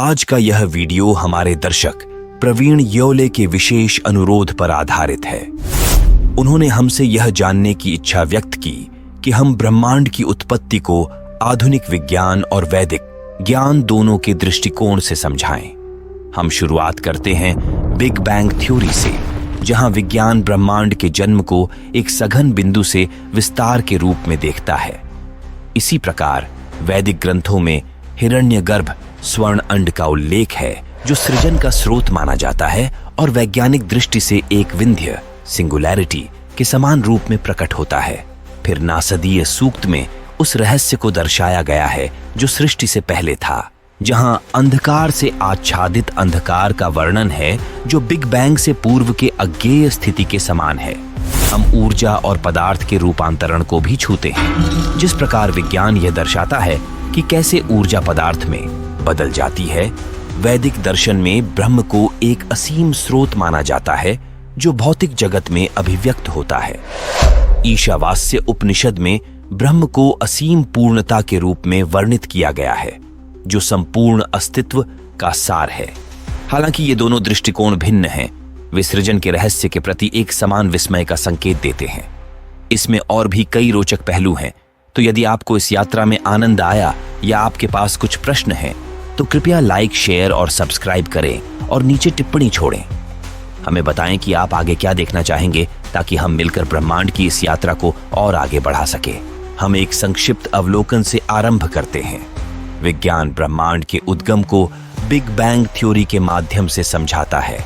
आज का यह वीडियो हमारे दर्शक प्रवीण योले के विशेष अनुरोध पर आधारित है। उन्होंने हमसे यह जानने की इच्छा व्यक्त की कि हम ब्रह्मांड की उत्पत्ति को आधुनिक विज्ञान और वैदिक ज्ञान दोनों के दृष्टिकोण से समझाएं। हम शुरुआत करते हैं बिग बैंग थ्योरी से, जहां विज्ञान ब्रह्मांड के जन्म को एक सघन बिंदु से विस्तार के रूप में देखता है। इसी प्रकार वैदिक ग्रंथों में हिरण्यगर्भ स्वर्ण अंड का उल्लेख है, जो सृजन का स्रोत माना जाता है और वैज्ञानिक दृष्टि से एक विंध्य सिंगुलैरिटी के समान रूप में प्रकट होता है। फिर नासदीय सूक्त में उस रहस्य को दर्शाया गया है जो सृष्टि से पहले था, जहां अंधकार से आच्छादित अंधकार का वर्णन है जो बिग बैंग से पूर्व के अज्ञेय स्थिति के समान है। हम ऊर्जा और पदार्थ के रूपांतरण को भी छूते हैं। जिस प्रकार विज्ञान यह दर्शाता है कि कैसे ऊर्जा पदार्थ में बदल जाती है, वैदिक दर्शन में ब्रह्म को एक असीम स्रोत माना जाता है जो भौतिक जगत में अभिव्यक्त होता है। ईशावास्य उपनिषद में ब्रह्म को असीम पूर्णता के रूप में वर्णित किया गया है, जो संपूर्ण अस्तित्व का सार है। हालांकि ये दोनों दृष्टिकोण भिन्न हैं, वे सृजन के रहस्य के प्रति एक समान विस्मय का संकेत देते हैं। इसमें और भी कई रोचक पहलू हैं, तो यदि आपको इस यात्रा में आनंद आया या आपके पास कुछ प्रश्न हैं, तो कृपया लाइक, शेयर और सब्सक्राइब करें और नीचे टिप्पणी छोड़ें। हमें बताएं कि आप आगे क्या देखना चाहेंगे, ताकि हम मिलकर ब्रह्मांड की इस यात्रा को और आगे बढ़ा सकें। हम एक संक्षिप्त अवलोकन से आरंभ करते हैं। विज्ञान ब्रह्मांड के उद्गम को बिग बैंग थ्योरी के माध्यम से समझाता है।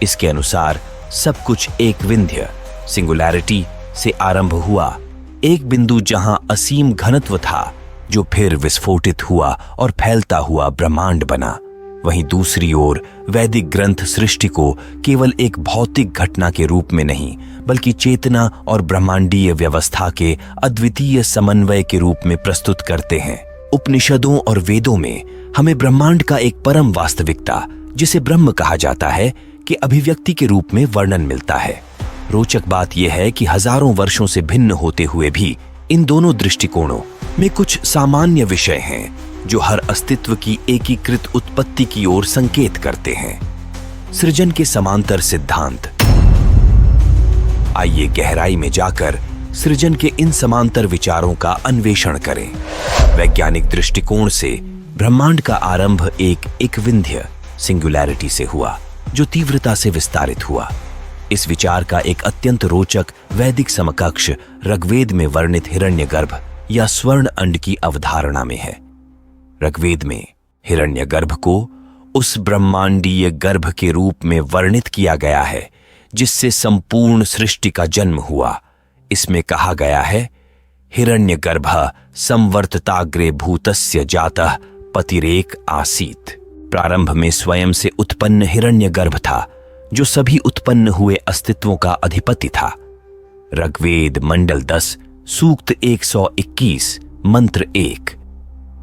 इसके अनुसार सब कुछ एक विंध्य सिंगुलैरिटी से आरंभ हुआ, एक बिंदु जहां असीम घनत्व था, जो फिर विस्फोटित हुआ और फैलता हुआ ब्रह्मांड बना। वहीं दूसरी ओर वैदिक ग्रंथ सृष्टि को केवल एक भौतिक घटना के रूप में नहीं, बल्कि चेतना और ब्रह्मांडीय व्यवस्था के अद्वितीय समन्वय के रूप में प्रस्तुत करते हैं। उपनिषदों और वेदों में हमें ब्रह्मांड का एक परम वास्तविकता, जिसे ब्रह्म कहा जाता है, कि अभिव्यक्ति के रूप में वर्णन मिलता है। रोचक बात यह है कि हजारों वर्षों से भिन्न होते हुए भी इन दोनों दृष्टिकोणों में कुछ सामान्य विषय हैं, जो हर अस्तित्व की एकीकृत उत्पत्ति की ओर संकेत करते हैं। सृजन के समांतर सिद्धांत। आइए गहराई में जाकर सृजन के इन समांतर विचारों का अन्वेषण करें। वैज्ञानिक दृष्टिकोण से ब्रह्मांड का आरंभ एक विंध्य सिंगुलैरिटी से हुआ, जो तीव्रता से विस्तारित हुआ। इस विचार का एक अत्यंत रोचक वैदिक समकक्ष ऋग्वेद में वर्णित हिरण्यगर्भ या स्वर्ण अंड की अवधारणा में है। ऋग्वेद में हिरण्यगर्भ को उस ब्रह्मांडीय गर्भ के रूप में वर्णित किया गया है जिससे संपूर्ण सृष्टि का जन्म हुआ। इसमें कहा गया है, हिरण्यगर्भः संवर्तताग्रे भूतस्य जातः पतिरेक आसीत। प्रारंभ में स्वयं से उत्पन्न हिरण्यगर्भ था, जो सभी उत्पन्न हुए अस्तित्वों का अधिपति था। ऋग्वेद मंडल 10 सूक्त 121 मंत्र 1।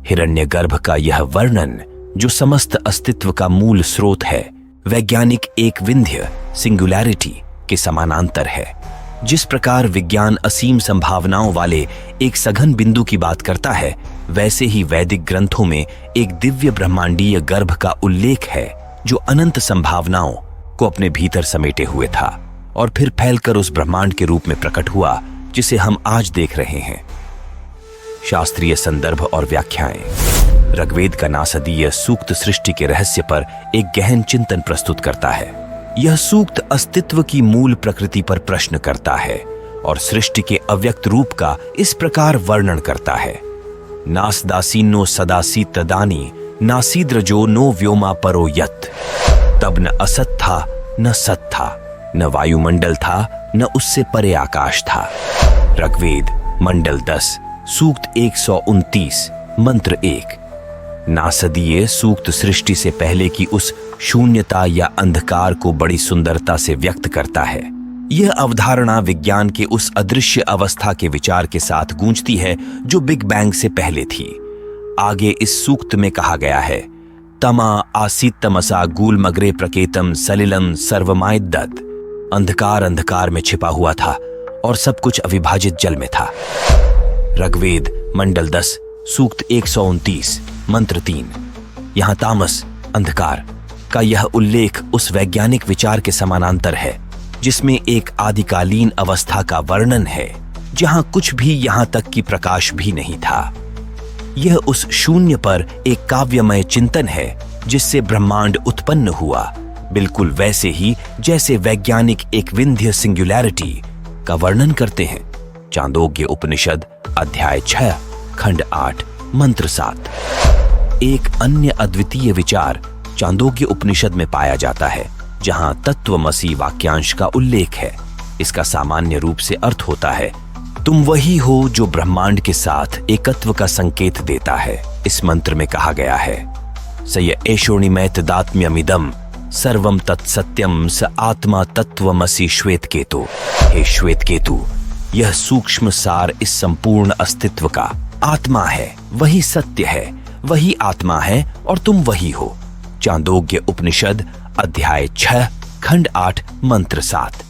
हिरण्यगर्भ का यह वर्णन, जो समस्त अस्तित्व का मूल स्रोत है, वैज्ञानिक एक विंध्य सिंगुलैरिटी के समानांतर है। जिस प्रकार विज्ञान असीम संभावनाओं वाले एक सघन बिंदु की बात करता है, वैसे ही वैदिक ग्रंथों में एक दिव्य ब्रह्मांडीय गर्भ का उल्लेख है, जो अनंत संभावनाओं को अपने भीतर समेटे हुए था और फिर फैलकर उस ब्रह्मांड के रूप में प्रकट हुआ जिसे हम आज देख रहे हैं। शास्त्रीय संदर्भ और व्याख्याएं। ऋग्वेद का नासदीय सूक्त सृष्टि के रहस्य पर एक गहन चिंतन प्रस्तुत करता है। यह सूक्त अस्तित्व की मूल प्रकृति पर प्रश्न करता है और सृष्टि के अव्यक्त रूप का इस प्रकार वर्णन करता है। नासदासीनो सदासी तदानी नासीद्रजो नो व्योमा परो यत्। तब न असत था न सत था, न वायुमंडल था न उससे परे आकाश था। ऋग्वेद मंडल 10 सूक्त 129 मंत्र 1। नासदीय सूक्त सृष्टि से पहले की उस शून्यता या अंधकार को बड़ी सुंदरता से व्यक्त करता है। यह अवधारणा विज्ञान के उस अदृश्य अवस्था के विचार के साथ गूंजती है जो बिग बैंग से पहले थी। आगे इस सूक्त में कहा गया है, तमा आसीत तमसा गूलमग्रे प्रकेतम सलिलम सर्वमायदत। अंधकार अंधकार में छिपा हुआ था और सब कुछ अविभाजित जल में था। ऋग्वेद मंडल 10 सूक्त 129 मंत्र 3। यहाँ तामस अंधकार का यह उल्लेख उस वैज्ञानिक विचार के समानांतर है जिसमें एक आदिकालीन अवस्था का वर्णन है जहां कुछ भी यहां तक कि प्रकाश भी नहीं था। यह उस शून्य पर एक काव्यमय चिंतन है जिससे ब्रह्मांड उत्पन्न हुआ, बिल्कुल वैसे ही जैसे वैज्ञानिक एक विंध्य सिंगुलैरिटी का वर्णन करते हैं। चांदोग्य उपनिषद अध्याय 6 खंड 8 मंत्र 7। एक अन्य अद्वितीय विचार चांदोग्य उपनिषद में पाया जाता है जहां तत्वमसि वाक्यांश का उल्लेख है। इसका सामान्य रूप से अर्थ होता है, तुम वही हो जो ब्रह्मांड के साथ एकत्व का संकेत देता है। इस मंत्र में कहा गया है, सय एषोणिमैतदात्म्यमिदं सर्वं तत्सत्यम स आत्मा तत्वमसि श्वेतकेतु। हे श्वेतकेतु, यह सूक्ष्म सार इस संपूर्ण अस्तित्व का आत्मा है, वही सत्य है, वही आत्मा है और तुम वही हो। चांदोग्य उपनिषद अध्याय 6 खंड 8 मंत्र 7।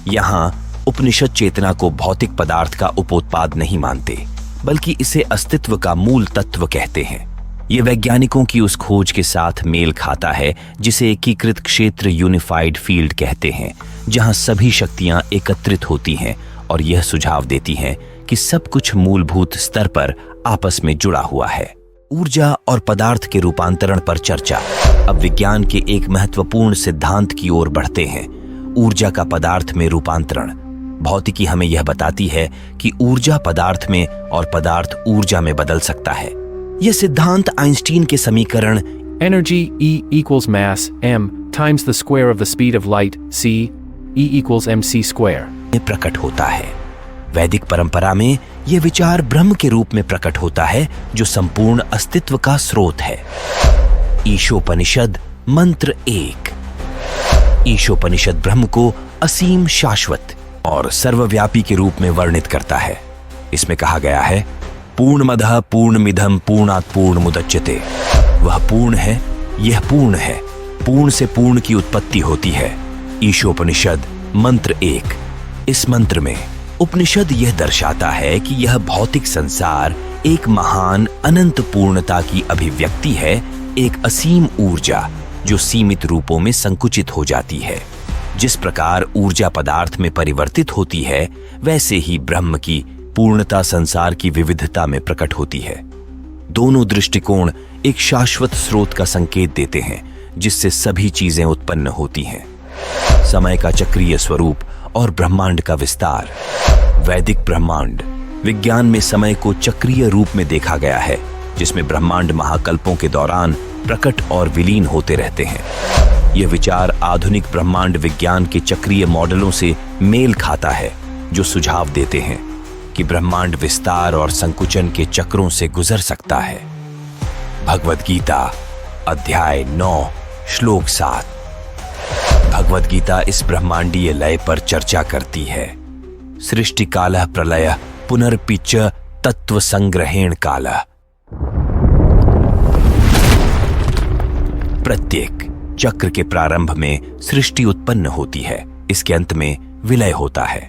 यहाँ उपनिषद चेतना को भौतिक पदार्थ का उपोत्पाद नहीं मानते, बल्कि इसे अस्तित्व का मूल तत्व कहते हैं। यह वैज्ञानिकों की उस खोज के साथ मेल खाता है जिसे एकीकृत क्षेत्र यूनिफाइड फील्ड कहते हैं, जहां सभी शक्तियां एकत्रित होती हैं और यह सुझाव देती हैं कि सब कुछ मूलभूत स्तर पर आपस में जुड़ा हुआ है। ऊर्जा और पदार्थ के रूपांतरण पर चर्चा। अब विज्ञान के एक महत्वपूर्ण सिद्धांत की ओर बढ़ते हैं, ऊर्जा का पदार्थ में रूपांतरण। भौतिकी हमें यह बताती है कि ऊर्जा पदार्थ में और पदार्थ ऊर्जा में बदल सकता है। यह सिद्धांत आइंस्टीन के समीकरण Energy E equals mass m times the square of the speed of light c E equals mc square में प्रकट होता है। वैदिक परंपरा में यह विचार ब्रह्म के रूप में प्रकट होता है जो संपूर्ण अस्तित्व का स्रोत है। ईशोपनिषद मंत्र 1। ईशोपनिषद ब्रह्म को असीम, शाश्वत और सर्वव्यापी के रूप में वर्णित करता है। इसमें कहा गया है, पूर्णमदः पूर्णमिदं पूर्णात् पूर्णमुदच्यते। वह पूर्ण है, यह पूर्ण है, पूर्ण से पूर्ण की उत्पत्ति होती है। ईशोपनिषद मंत्र 1। इस मंत्र में उपनिषद यह दर्शाता है कि यह भौतिक संसार एक महान अनंत पूर्णता की अभिव्यक्ति है, एक असीम ऊर्जा जो सीमित रूपों में संकुचित हो जाती है। जिस प्रकार ऊर्जा पदार्थ में परिवर्तित होती है, वैसे ही ब्रह्म की पूर्णता संसार की विविधता में प्रकट होती है। दोनों दृष्टिकोण एक शाश्वत स्रोत का संकेत देते हैं जिससे सभी चीजें उत्पन्न होती हैं। समय का चक्रीय स्वरूप और ब्रह्मांड का विस्तार। वैदिक ब्रह्मांड विज्ञान में समय को चक्रीय रूप में देखा गया है, जिसमें ब्रह्मांड महाकल्पों के दौरान प्रकट और विलीन होते रहते हैं। यह विचार आधुनिक ब्रह्मांड विज्ञान के चक्रीय मॉडलों से मेल खाता है, जो सुझाव देते हैं कि ब्रह्मांड विस्तार और संकुचन के चक्रों से गुजर सकता है। भगवद गीता अध्याय 9 श्लोक 7। भगवद गीता इस ब्रह्मांडीय लय पर चर्चा करती है। सृष्टि कालः प्रलय पुनर्पिच तत्व संग्रहेण कालः। प्रत्येक चक्र के प्रारंभ में सृष्टि उत्पन्न होती है, इसके अंत में विलय होता है।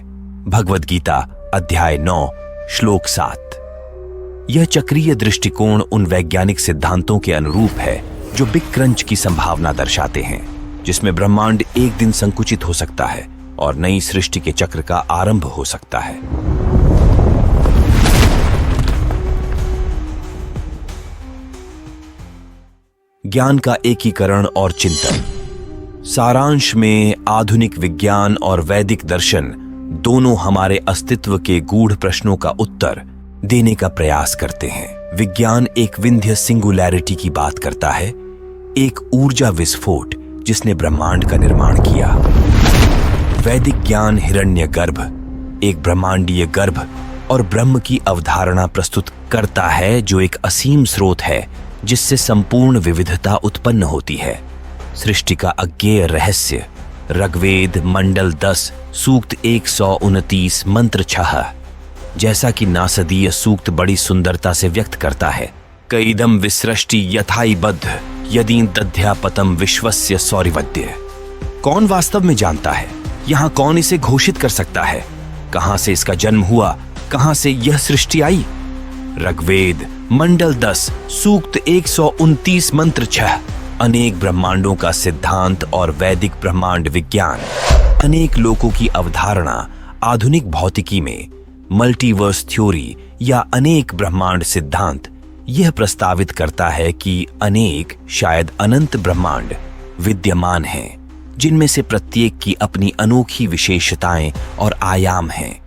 भगवद गीता अध्याय 9 श्लोक 7। यह चक्रीय दृष्टिकोण उन वैज्ञानिक सिद्धांतों के अनुरूप है जो बिग क्रंच की संभावना दर्शाते हैं, जिसमें ब्रह्मांड एक दिन संकुचित हो सकता है और नई सृष्टि के चक्र का आरंभ हो सकता है। ज्ञान का एकीकरण और चिंतन। सारांश में आधुनिक विज्ञान और वैदिक दर्शन दोनों हमारे अस्तित्व के गूढ़ प्रश्नों का उत्तर देने का प्रयास करते हैं। विज्ञान एक विंध्य सिंगुलैरिटी की बात करता है, एक ऊर्जा विस्फोट जिसने ब्रह्मांड का निर्माण किया। वैदिक ज्ञान हिरण्यगर्भ, एक ब्रह्मांडीय गर्भ और ब्रह्म की अवधारणा प्रस्तुत करता है जो एक असीम स्रोत है जिससे संपूर्ण विविधता उत्पन्न होती है। सृष्टि का अज्ञेय रहस्य। ऋग्वेद मंडल 10 सूक्त 129 मंत्र 6। जैसा कि नासदीय सूक्त बड़ी सुंदरता से व्यक्त करता है, कईदम विसृष्टि यथाईबद्ध यदि दध्यापतम विश्वस्य सौरिवद्य। कौन वास्तव में जानता है? यहाँ कौन इसे घोषित कर सकता है? कहां से इसका जन्म हुआ? कहां से यह सृष्टि आई? ऋग्वेद मंडल 10 सूक्त 129 मंत्र 6। अनेक ब्रह्मांडों का सिद्धांत और वैदिक ब्रह्मांड विज्ञान, अनेक लोकों की अवधारणा आधुनिक भौतिकी में, मल्टीवर्स थ्योरी या अनेक ब्रह्मांड सिद्धांत यह प्रस्तावित करता है कि अनेक, शायद अनंत ब्रह्मांड विद्यमान हैं, जिनमें से प्रत्येक की अपनी अनोखी विशेषताएं और आयाम हैं।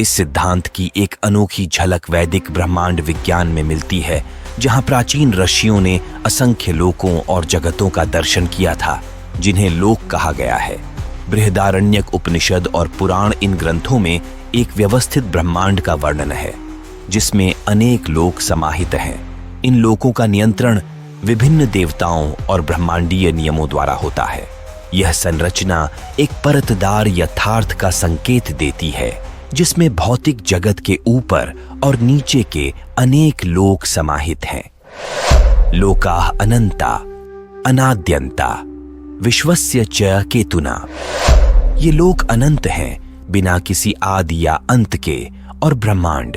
इस सिद्धांत की एक अनोखी झलक वैदिक ब्रह्मांड विज्ञान में मिलती है, जहां प्राचीन ऋषियों ने असंख्य लोकों और जगतों का दर्शन किया था, जिन्हें लोक कहा गया है। बृहदारण्यक उपनिषद और पुराण इन ग्रंथों में एक व्यवस्थित ब्रह्मांड का वर्णन है, जिसमें अनेक लोक समाहित हैं। इन लोकों का नियंत्रण विभिन्न देवताओं और ब्रह्मांडीय नियमों द्वारा होता है। यह संरचना एक परतदार यथार्थ का संकेत देती है, जिसमें भौतिक जगत के ऊपर और नीचे के अनेक लोक समाहित हैं। लोकाः अनंता अनाद्यंता विश्वस्य च केतुना। ये लोक अनंत हैं, बिना किसी आदि या अंत के, और ब्रह्मांड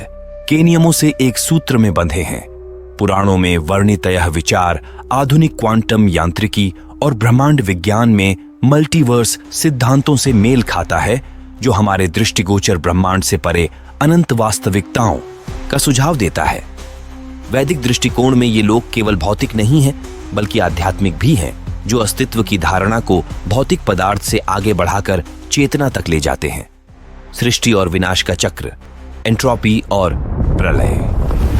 के नियमों से एक सूत्र में बंधे हैं। पुराणों में वर्णित यह विचार आधुनिक क्वांटम यांत्रिकी और ब्रह्मांड विज्ञान में मल्टीवर्स सिद्धांतों से मेल खाता है, जो हमारे दृष्टिगोचर ब्रह्मांड से परे अनंत वास्तविकताओं का सुझाव देता है। वैदिक दृष्टिकोण में ये लोक केवल भौतिक नहीं है, बल्कि आध्यात्मिक भी हैं, जो अस्तित्व की धारणा को भौतिक पदार्थ से आगे बढ़ाकर चेतना तक ले जाते हैं। सृष्टि और विनाश का चक्र, एंट्रोपी और प्रलय।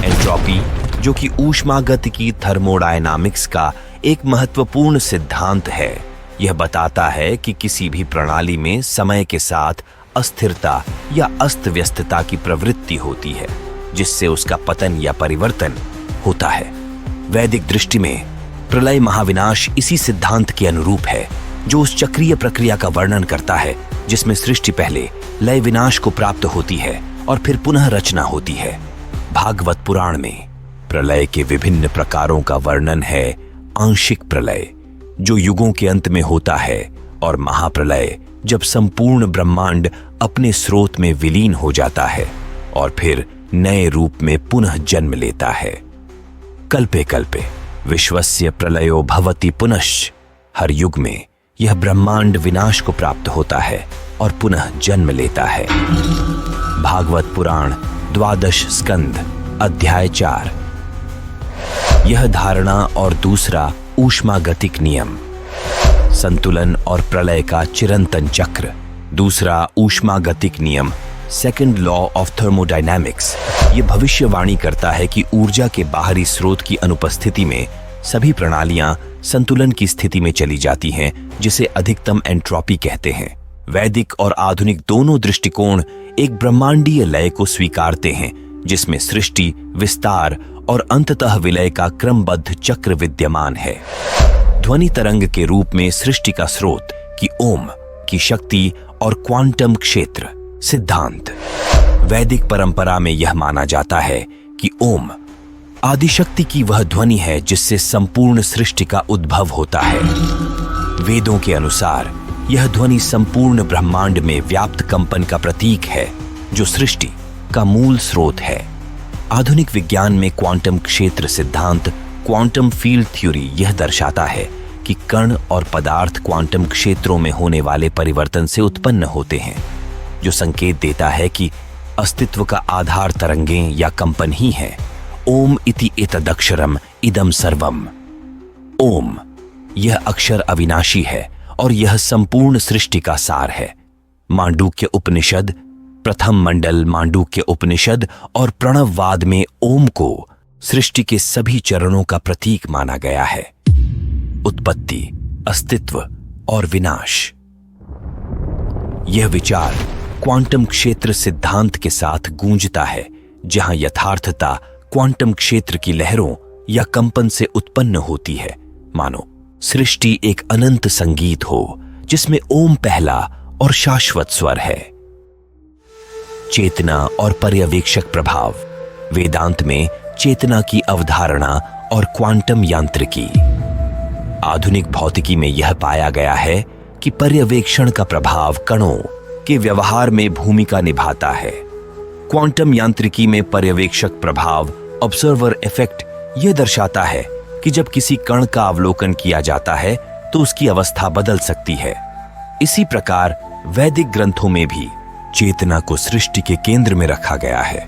एंट्रोपी, जो कि ऊष्मागतिकी थर्मोडायनामिक्स का एक महत्वपूर्ण सिद्धांत है, यह बताता है कि किसी भी प्रणाली में समय के साथ अस्थिरता या अस्त व्यस्तता की प्रवृत्ति होती है, जिससे उसका पतन या परिवर्तन होता है। वैदिक दृष्टि में प्रलय महाविनाश इसी सिद्धांत के अनुरूप है, जो उस चक्रीय प्रक्रिया का वर्णन करता है जिसमें सृष्टि पहले लय विनाश को प्राप्त होती है और फिर पुनः रचना होती है। भागवत पुराण में प्रलय के विभिन्न प्रकारों का वर्णन है। आंशिक प्रलय, जो युगों के अंत में होता है, और महाप्रलय, जब संपूर्ण ब्रह्मांड अपने स्रोत में विलीन हो जाता है और फिर नए रूप में पुनः जन्म लेता है। कल्पे कल्पे विश्वस्य प्रलयो भवति पुनश्च। हर युग में यह ब्रह्मांड विनाश को प्राप्त होता है और पुनः जन्म लेता है। भागवत पुराण 12 स्कंद अध्याय 4। यह धारणा और दूसरा ऊष्मागतिक नियम, संतुलन और प्रलय का चिरंतन चक्र। दूसरा ऊष्मागतिक नियम, सेकंड लॉ ऑफ थर्मोडायनामिक्स, ये भविष्यवाणी करता है कि ऊर्जा के बाहरी स्रोत की अनुपस्थिति में सभी प्रणालियां संतुलन की स्थिति में चली जाती हैं, जिसे अधिकतम एंट्रोपी कहते हैं। वैदिक और आधुनिक दोनों दृष्टिकोण एक ब्रह्मांडीय लय को स्वीकारते हैं, जिसमें सृष्टि, विस्तार और अंततः विलय का क्रमबद्ध चक्र विद्यमान है। ध्वनि तरंग के रूप में सृष्टि का स्रोत की ओम की शक्ति और क्वांटम क्षेत्र सिद्धांत। वैदिक परंपरा में यह माना जाता है कि ओम आदिशक्ति की वह ध्वनि है जिससे संपूर्ण सृष्टि का उद्भव होता है। वेदों के अनुसार यह ध्वनि संपूर्ण ब्रह्मांड में व्याप्त कंपन का प्रतीक है, जो सृष्टि का मूल स्रोत है। आधुनिक विज्ञान में क्वांटम क्षेत्र सिद्धांत, क्वांटम फील्ड थ्योरी, यह दर्शाता है कि कण और पदार्थ क्वांटम क्षेत्रों में होने वाले परिवर्तन से उत्पन्न होते हैं, जो संकेत देता है कि अस्तित्व का आधार तरंगें या कंपन ही है। ओम इति एतदक्षरम इदम सर्वम। ओम, यह अक्षर अविनाशी है और यह संपूर्ण सृष्टि का सार है। मांडूक्य उपनिषद, प्रथम मंडल मांडूक्य उपनिषद और प्रणववाद में ओम को सृष्टि के सभी चरणों का प्रतीक माना गया है। उत्पत्ति, अस्तित्व और विनाश। यह विचार क्वांटम क्षेत्र सिद्धांत के साथ गूंजता है, जहां यथार्थता क्वांटम क्षेत्र की लहरों या कंपन से उत्पन्न होती है, मानो सृष्टि एक अनंत संगीत हो जिसमें ओम पहला और शाश्वत स्वर है। चेतना और पर्यवेक्षक प्रभाव। वेदांत में चेतना की अवधारणा और क्वांटम यांत्रिकी। आधुनिक भौतिकी में यह पाया गया है कि पर्यवेक्षण का प्रभाव कणों के व्यवहार में भूमिका निभाता है। क्वांटम यांत्रिकी में पर्यवेक्षक प्रभाव, ऑब्जर्वर इफेक्ट, यह दर्शाता है कि जब किसी कण का अवलोकन किया जाता है तो उसकी अवस्था बदल सकती है। इसी प्रकार वैदिक ग्रंथों में भी चेतना को सृष्टि के केंद्र में रखा गया है।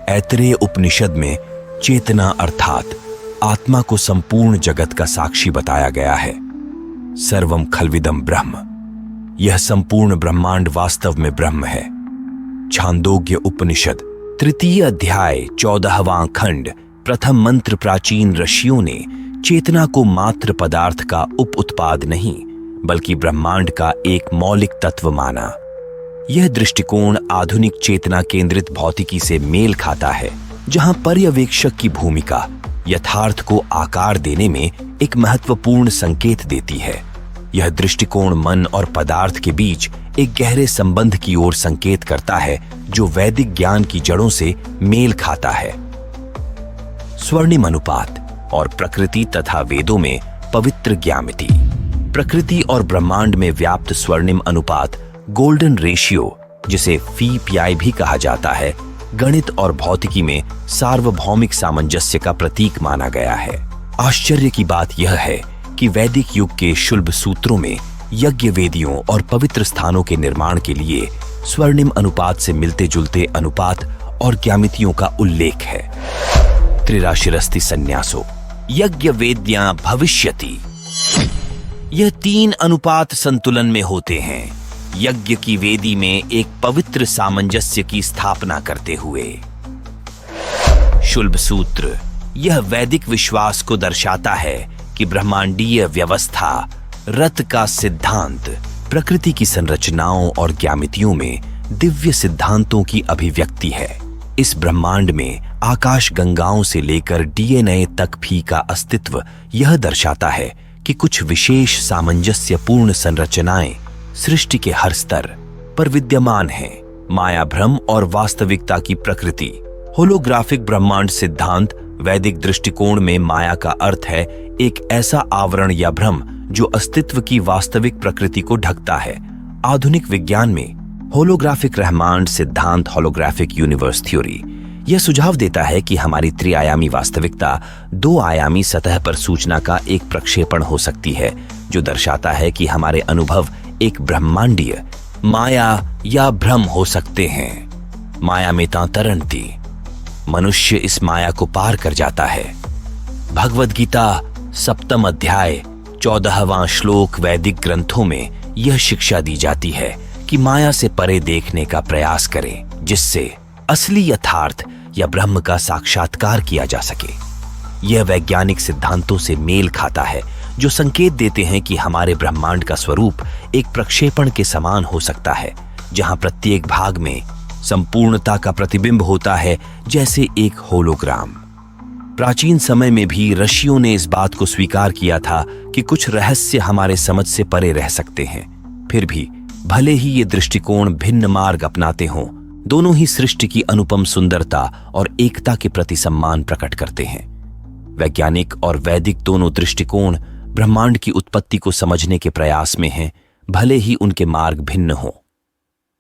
ऐतरेय उपनिषद में चेतना अर्थात आत्मा को संपूर्ण जगत का साक्षी बताया गया है। सर्वम खल्विदम ब्रह्म, यह संपूर्ण ब्रह्मांड वास्तव में ब्रह्म है। छांदोग्य उपनिषद तृतीय अध्याय 14वां खंड प्रथम मंत्र प्राचीन ऋषियों ने चेतना को मात्र पदार्थ का उप उत्पाद नहीं बल्कि ब्रह्मांड का एक मौलिक तत्व माना। यह दृष्टिकोण आधुनिक चेतना केंद्रित भौतिकी से मेल खाता है, जहां पर्यवेक्षक की भूमिका यथार्थ को आकार देने में एक महत्वपूर्ण संकेत देती है। यह दृष्टिकोण मन और पदार्थ के बीच एक गहरे संबंध की ओर संकेत करता है, जो वैदिक ज्ञान की जड़ों से मेल खाता है। स्वर्णिम अनुपात और प्रकृति तथा वेदों में पवित्र ज्यामिति। प्रकृति और ब्रह्मांड में व्याप्त स्वर्णिम अनुपात, गोल्डन रेशियो, जिसे फी पीआई भी कहा जाता है, गणित और भौतिकी में सार्वभौमिक सामंजस्य का प्रतीक माना गया है। आश्चर्य की बात यह है कि वैदिक युग के शुल्ब सूत्रों में यज्ञ वेदियों और पवित्र स्थानों के निर्माण के लिए स्वर्णिम अनुपात से मिलते जुलते अनुपात और ज्यामितियों का उल्लेख है। त्रिराशिरस्ति संन्यासो यज्ञ वेद्या भविष्यति। यह 3 अनुपात संतुलन में होते हैं, यज्ञ की वेदी में एक पवित्र सामंजस्य की स्थापना करते हुए। शुल्ब सूत्र यह वैदिक विश्वास को दर्शाता है कि ब्रह्मांडीय व्यवस्था, रत का सिद्धांत, प्रकृति की संरचनाओं और ज्यामितियों में दिव्य सिद्धांतों की अभिव्यक्ति है। इस ब्रह्मांड में आकाश गंगाओं से लेकर डीएनए तक भी का अस्तित्व यह दर्शाता है कि कुछ विशेष सामंजस्यपूर्ण संरचनाएं सृष्टि के हर स्तर पर विद्यमान हैं। माया भ्रम और वास्तविकता की प्रकृति। होलोग्राफिक ब्रह्मांड सिद्धांत वैदिक दृष्टिकोण में माया का अर्थ है एक ऐसा आवरण या भ्रम जो अस्तित्व की वास्तविक प्रकृति को ढकता है। आधुनिक विज्ञान में होलोग्राफिक ब्रह्मांड सिद्धांत, होलोग्राफिक यूनिवर्स थ्योरी, यह सुझाव देता है कि हमारी त्रिआयामी वास्तविकता 2 आयामी सतह पर सूचना का एक प्रक्षेपण हो सकती है, जो दर्शाता है कि हमारे अनुभव एक ब्रह्मांडीय माया या भ्रम हो सकते हैं। माया में तरंती, मनुष्य इस माया को पार कर जाता है। भगवद गीता 7वां अध्याय 14वां श्लोक वैदिक ग्रंथों में यह शिक्षा दी जाती है कि माया से परे देखने का प्रयास करें, जिससे असली यथार्थ या ब्रह्म का साक्षात्कार किया जा सके। यह वैज्ञानिक सिद्धांतों से मेल खाता है, जो संकेत देते हैं कि हमारे ब्रह्मांड का स्वरूप एक प्रक्षेपण के समान हो सकता है, जहां प्रत्येक भाग में संपूर्णता का प्रतिबिंब होता है, जैसे एक होलोग्राम। प्राचीन समय में भी ऋषियों ने इस बात को स्वीकार किया था कि कुछ रहस्य हमारे समझ से परे रह सकते हैं। फिर भी भले ही ये दृष्टिकोण भिन्न मार्ग अपनाते हों, दोनों ही सृष्टि की अनुपम सुंदरता और एकता के प्रति सम्मान प्रकट करते हैं। वैज्ञानिक और वैदिक दोनों दृष्टिकोण ब्रह्मांड की उत्पत्ति को समझने के प्रयास में हैं, भले ही उनके मार्ग भिन्न हों।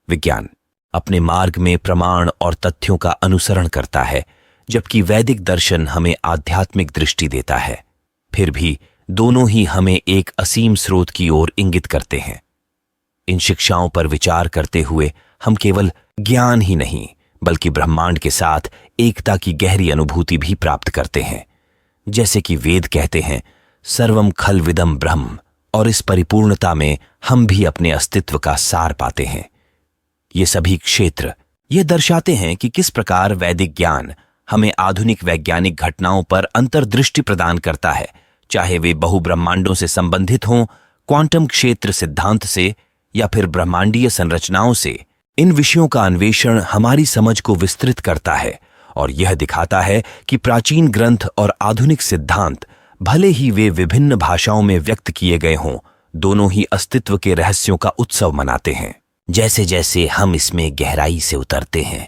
विज्ञान अपने मार्ग में प्रमाण और तथ्यों का अनुसरण करता है, जबकि वैदिक दर्शन हमें आध्यात्मिक दृष्टि देता है। फिर भी दोनों ही हमें एक असीम स्रोत की ओर इंगित करते हैं। इन शिक्षाओं पर विचार करते हुए हम केवल ज्ञान ही नहीं बल्कि ब्रह्मांड के साथ एकता की गहरी अनुभूति भी प्राप्त करते हैं। जैसे कि वेद कहते हैं, सर्वम खल्विदम ब्रह्म, और इस परिपूर्णता में हम भी अपने अस्तित्व का सार पाते हैं। ये सभी क्षेत्र ये दर्शाते हैं कि किस प्रकार वैदिक ज्ञान हमें आधुनिक वैज्ञानिक घटनाओं पर अंतर्दृष्टि प्रदान करता है, चाहे वे बहुब्रह्मांडों से संबंधित हों, क्वांटम क्षेत्र सिद्धांत से या फिर ब्रह्मांडीय संरचनाओं से। इन विषयों का अन्वेषण हमारी समझ को विस्तृत करता है और यह दिखाता है कि प्राचीन ग्रंथ और आधुनिक सिद्धांत, भले ही वे विभिन्न भाषाओं में व्यक्त किए गए हों, दोनों ही अस्तित्व के रहस्यों का उत्सव मनाते हैं। जैसे जैसे हम इसमें गहराई से उतरते हैं,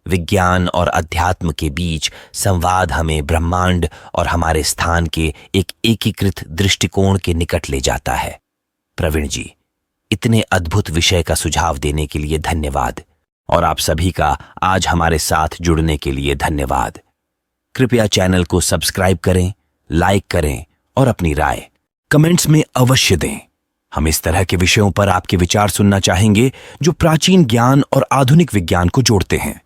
विज्ञान और अध्यात्म के बीच संवाद हमें ब्रह्मांड और हमारे स्थान के एक एकीकृत दृष्टिकोण के निकट ले जाता है। प्रवीण जी, इतने अद्भुत विषय का सुझाव देने के लिए धन्यवाद, और आप सभी का आज हमारे साथ जुड़ने के लिए धन्यवाद। कृपया चैनल को सब्सक्राइब करें, लाइक करें और अपनी राय कमेंट्स में अवश्य दें। हम इस तरह के विषयों पर आपके विचार सुनना चाहेंगे जो प्राचीन ज्ञान और आधुनिक विज्ञान को जोड़ते हैं।